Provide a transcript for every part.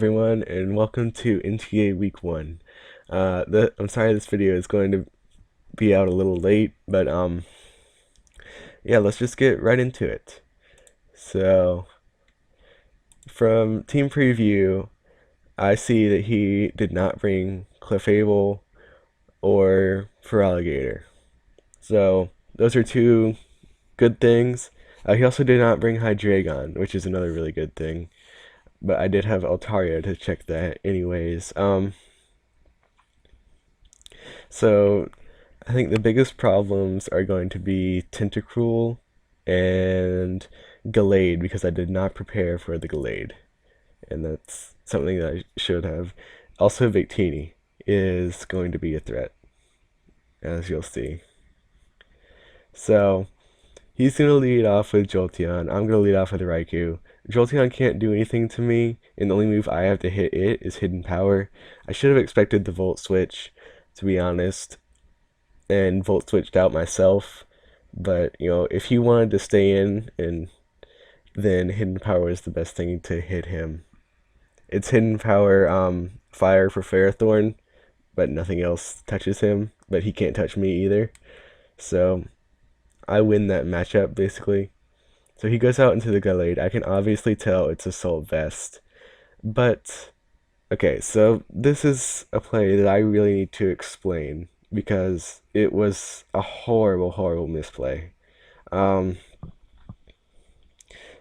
Everyone, and welcome to NTA Week 1. I'm sorry this video is going to be out a little late, but yeah, let's just get right into it. So, from team preview, I see that he did not bring Clefable or Feraligatr. So, those are two good things. He also did not bring Hydreigon, which is another really good thing. But I did have Altaria to check that anyways. So I think the biggest problems are going to be Tentacruel and Gallade because I did not prepare for the Gallade. And that's something that I should have. Also, Victini is going to be a threat, as you'll see. So he's going to lead off with Jolteon. I'm going to lead off with Raikou. Jolteon can't do anything to me, and the only move I have to hit it is Hidden Power. I should have expected the Volt Switch, to be honest, and Volt Switched out myself. But, if he wanted to stay in, and then Hidden Power is the best thing to hit him. It's Hidden Power, Fire for Ferrothorn, but nothing else touches him, but he can't touch me either. So I win that matchup, basically. So he goes out into the Gallade. I can obviously tell it's Assault Vest. But, okay, so this is a play that I really need to explain because it was a horrible, horrible misplay. Um,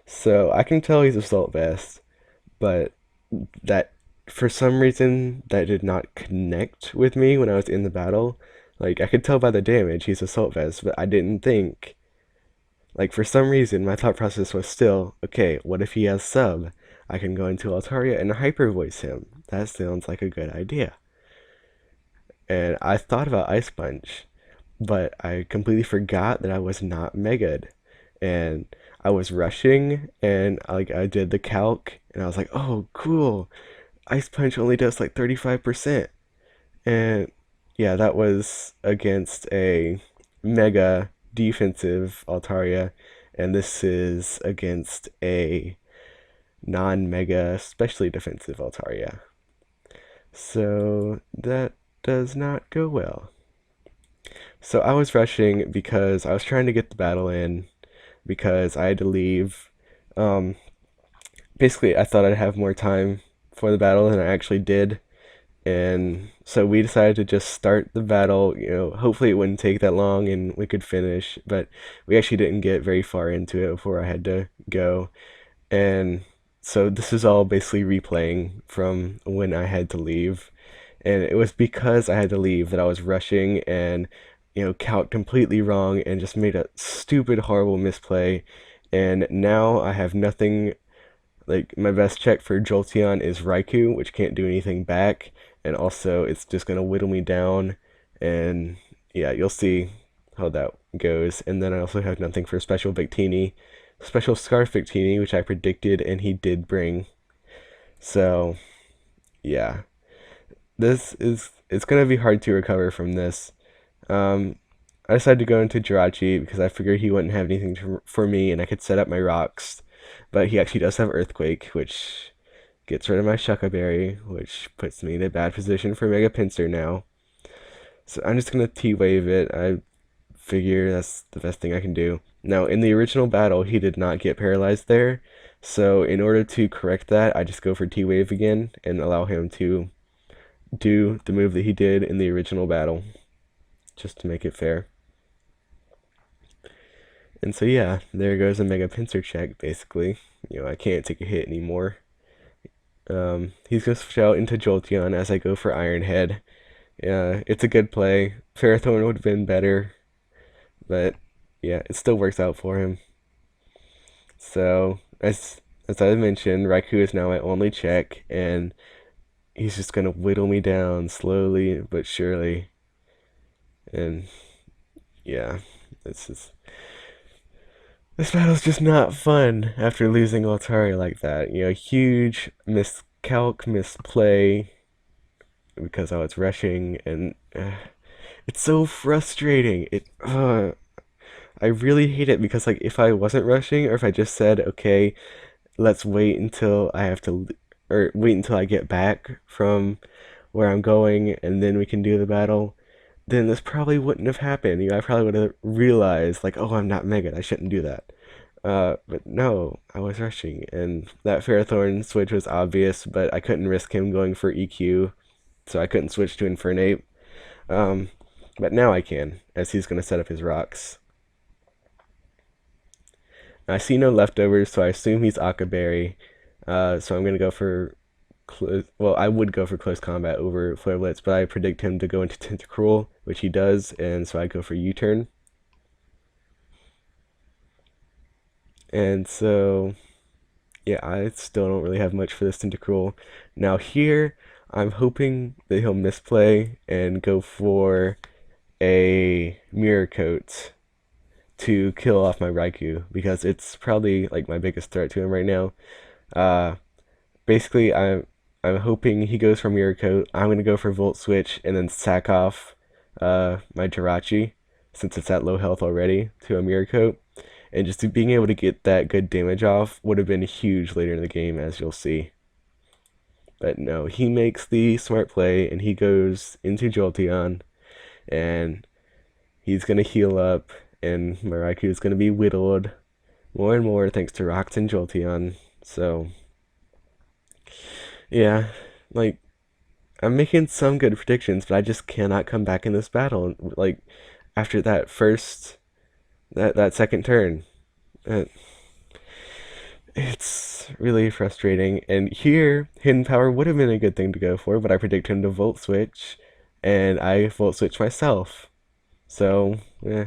so I can tell he's Assault Vest, but that for some reason that did not connect with me when I was in the battle. Like I could tell by the damage he's Assault Vest, but I didn't think. Like for some reason my thought process was still, okay, what if he has sub? I can go into Altaria and hyper voice him. That sounds like a good idea. And I thought about Ice Punch, but I completely forgot that I was not Mega'd. And I was rushing and I did the calc and I was like, oh cool. Ice Punch only does like 35%. And yeah, that was against a mega defensive Altaria, and this is against a non-mega, especially defensive Altaria. So that does not go well. So I was rushing because I was trying to get the battle in because I had to leave. Um, Basically, I thought I'd have more time for the battle than I actually did. And so we decided to just start the battle. Hopefully it wouldn't take that long and we could finish. But we actually didn't get very far into it before I had to go. And so this is all basically replaying from when I had to leave. And it was because I had to leave that I was rushing and, count completely wrong and just made a stupid, horrible misplay. And now I have nothing. Like, my best check for Jolteon is Raikou, which can't do anything back, and also it's just gonna whittle me down, and yeah, you'll see how that goes. And then I also have nothing for Special Victini. Special Scarf Victini, which I predicted, and he did bring. So, yeah. It's gonna be hard to recover from this. Um, I decided to go into Jirachi because I figured he wouldn't have anything for me and I could set up my rocks. But he actually does have Earthquake, which gets rid of my Shucka Berry, which puts me in a bad position for Mega Pinsir now. So I'm just gonna T-Wave it. I figure that's the best thing I can do. Now, in the original battle, he did not get paralyzed there. So in order to correct that, I just go for T-Wave again and allow him to do the move that he did in the original battle, just to make it fair. And so yeah, there goes a Mega Pinsir check, basically. I can't take a hit anymore. He's going to switch out into Jolteon as I go for Iron Head. Yeah, it's a good play. Ferrothorn would have been better, but yeah, it still works out for him. So, as I mentioned, Raikou is now my only check, and he's just going to whittle me down slowly but surely. And yeah, this battle's just not fun after losing Altaria like that. Huge miscalc, misplay because I was rushing, and it's so frustrating. I really hate it because, like, if I wasn't rushing or if I just said, okay, let's wait until I have to or wait until I get back from where I'm going and then we can do the battle, then this probably wouldn't have happened. I probably would have realized, like, oh, I'm not Megan, I shouldn't do that. But no, I was rushing, and that Ferrothorn switch was obvious, but I couldn't risk him going for EQ, so I couldn't switch to Infernape. Um, but now I can, as he's going to set up his rocks. I see no leftovers, so I assume he's Akaberry. So I'm going to go for well, I would go for close combat over Flare Blitz, but I predict him to go into Tentacruel, which he does, and so I go for U-turn. And so, yeah, I still don't really have much for this Tentacruel. Now here, I'm hoping that he'll misplay and go for a Mirror Coat to kill off my Raikou, because it's probably like my biggest threat to him right now. Uh, Basically, I'm hoping he goes for Mirror Coat. I'm gonna go for Volt Switch and then sack off my Jirachi, since it's at low health already, to a Mirror Coat. And just being able to get that good damage off would have been huge later in the game, as you'll see. But no, he makes the smart play and he goes into Jolteon, and he's gonna heal up, and Raikou is gonna be whittled more and more thanks to Rocks and Jolteon. So yeah, like, I'm making some good predictions, but I just cannot come back in this battle. Like, after that second turn, uh, it's really frustrating. And here, Hidden Power would have been a good thing to go for, but I predict him to Volt Switch, and I Volt Switch myself. So, yeah,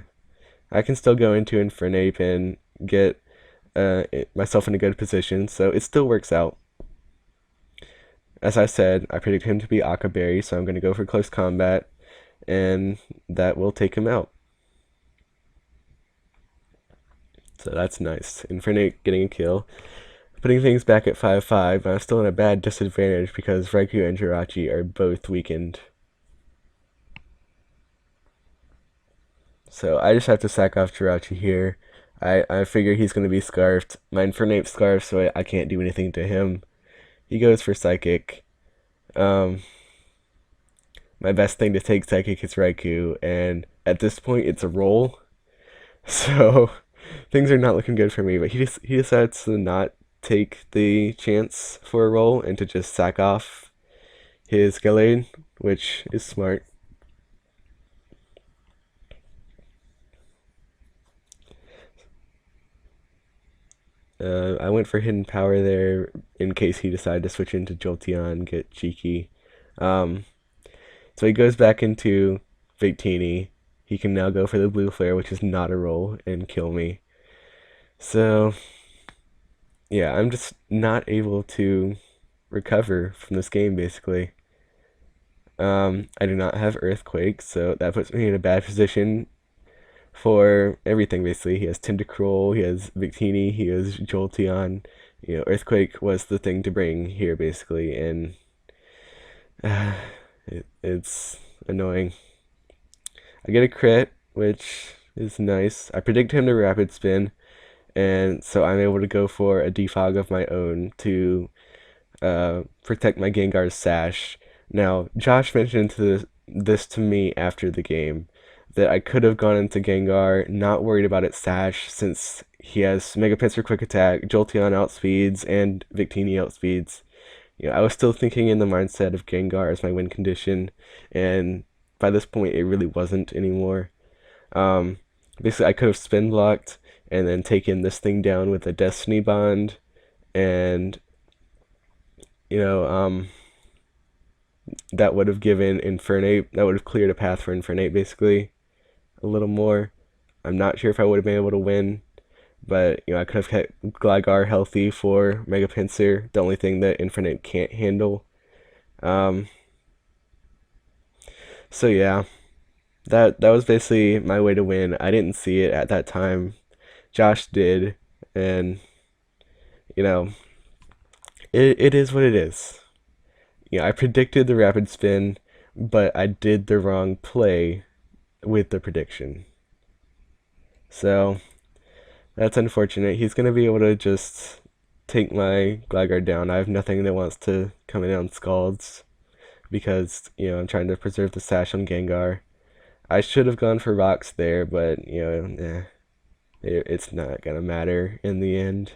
I can still go into Infernape and get myself in a good position, so it still works out. As I said, I predict him to be Akaberry, so I'm going to go for close combat, and that will take him out. So that's nice. Infernape getting a kill. Putting things back at 5-5, but I'm still in a bad disadvantage because Raikou and Jirachi are both weakened. So I just have to sack off Jirachi here. I figure he's going to be Scarfed. My Infernape Scarfed, so I can't do anything to him. He goes for Psychic. Um, my best thing to take Psychic is Raikou, and at this point it's a roll. So things are not looking good for me, but he decides to not take the chance for a roll and to just sack off his Gallade, which is smart. I went for Hidden Power there in case he decided to switch into Jolteon, get cheeky. Um, so he goes back into Victini. He can now go for the Blue Flare, which is not a roll, and kill me. So, yeah, I'm just not able to recover from this game, basically. I do not have Earthquake, so that puts me in a bad position for everything, basically. He has Tentacruel, he has Victini, he has Jolteon. Earthquake was the thing to bring here, basically, and uh, it's annoying. I get a crit, which is nice. I predict him to Rapid Spin, and so I'm able to go for a defog of my own to protect my Gengar's Sash. Now, Josh mentioned this to me after the game, that I could have gone into Gengar, not worried about its Sash, since he has Mega Pinsir Quick Attack, Jolteon outspeeds, and Victini outspeeds. I was still thinking in the mindset of Gengar as my win condition, and by this point, it really wasn't anymore. Um, Basically, I could have spin blocked and then taken this thing down with a Destiny Bond, and you know, that would have given Infernape, that would have cleared a path for Infernape, basically, a little more. I'm not sure if I would have been able to win, but I could have kept Gligar healthy for Mega Pinsir, the only thing that Infernape can't handle. Um, so yeah, that was basically my way to win. I didn't see it at that time. Josh did, and you know, it is what it is. I predicted the rapid spin, but I did the wrong play with the prediction. So that's unfortunate. He's gonna be able to just take my Gligar down. I have nothing that wants to come in on Scalds because, I'm trying to preserve the Sash on Gengar. I should have gone for Rocks there, but, it's not gonna matter in the end.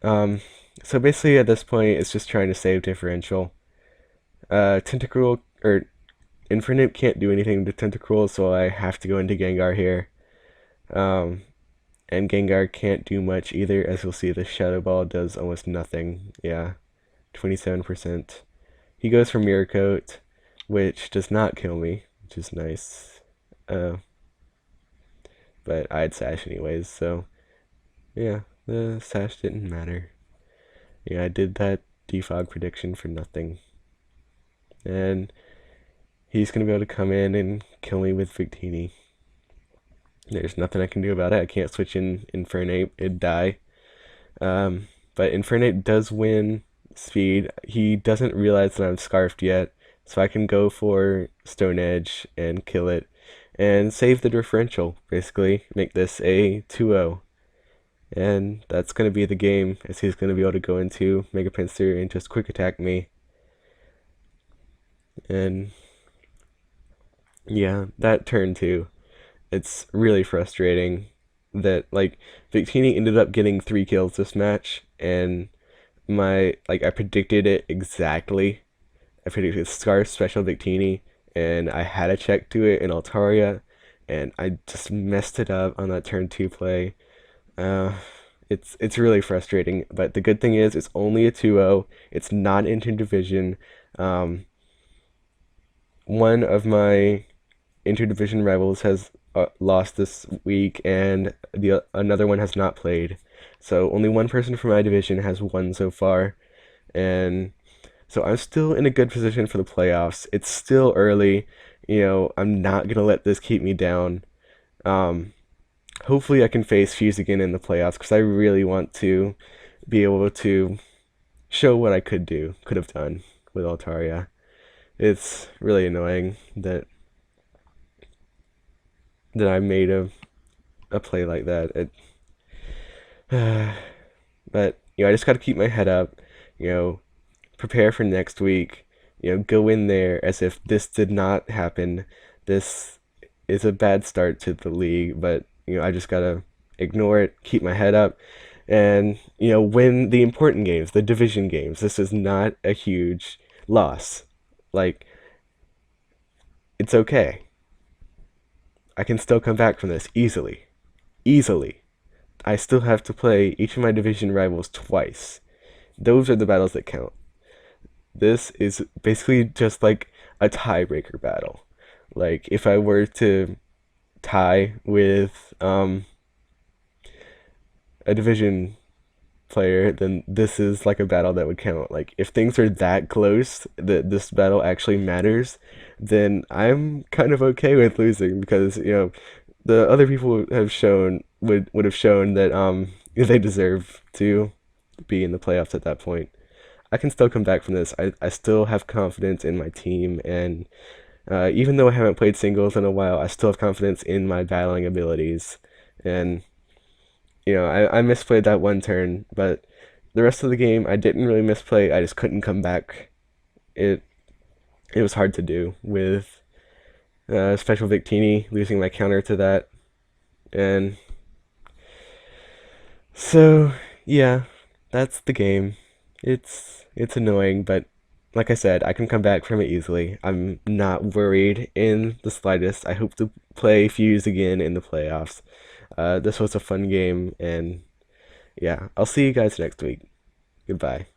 Um, so basically at this point, it's just trying to save differential. Tentacruel, or Infernape can't do anything to Tentacruel, so I have to go into Gengar here. Um, and Gengar can't do much either, as you'll see the Shadow Ball does almost nothing. Yeah, 27%. He goes for Mirror Coat, which does not kill me, which is nice. Uh, but I'd Sash anyways, so yeah, the Sash didn't matter. Yeah, I did that defog prediction for nothing. And he's gonna be able to come in and kill me with Victini. There's nothing I can do about it. I can't switch in Infernape, it'd die. But Infernape does win speed. He doesn't realize that I'm Scarfed yet, so I can go for Stone Edge and kill it and save the differential, basically. Make this a 2-0. And that's going to be the game, as he's going to be able to go into Mega Pinsir and just quick attack me. And yeah, that turn too. It's really frustrating that, like, Victini ended up getting 3 kills this match, and I predicted it exactly. I predicted Scarf Special Victini, and I had a check to it in Altaria, and I just messed it up on that turn 2 play. Uh, it's really frustrating, but the good thing is it's only a 2-0. It's not interdivision. Um, one of my interdivision rivals has lost this week, and the another one has not played. So only one person from my division has won so far, and so I'm still in a good position for the playoffs. It's still early. I'm not gonna let this keep me down. Um, Hopefully I can face Fuse again in the playoffs because I really want to be able to show what I could have done with Altaria. It's really annoying that I made a play like that. But I just got to keep my head up. Prepare for next week. Go in there as if this did not happen. This is a bad start to the league, but I just gotta ignore it, keep my head up, and win the important games, the division games. This is not a huge loss. Like, it's okay. I can still come back from this easily. Easily. I still have to play each of my division rivals twice. Those are the battles that count. This is basically just like a tiebreaker battle. Like, if I were to tie with a division player, then this is like a battle that would count. Like, if things are that close that this battle actually matters, then I'm kind of okay with losing because the other people have shown would have shown that they deserve to be in the playoffs at that point. I can still come back from this. I still have confidence in my team, and even though I haven't played singles in a while, I still have confidence in my battling abilities. And I misplayed that one turn, but the rest of the game I didn't really misplay. I just couldn't come back. It it was hard to do with Special Victini losing my counter to that, and so yeah, that's the game. It's annoying, but like I said, I can come back from it easily. I'm not worried in the slightest. I hope to play Fuse again in the playoffs. This was a fun game, and yeah, I'll see you guys next week. Goodbye.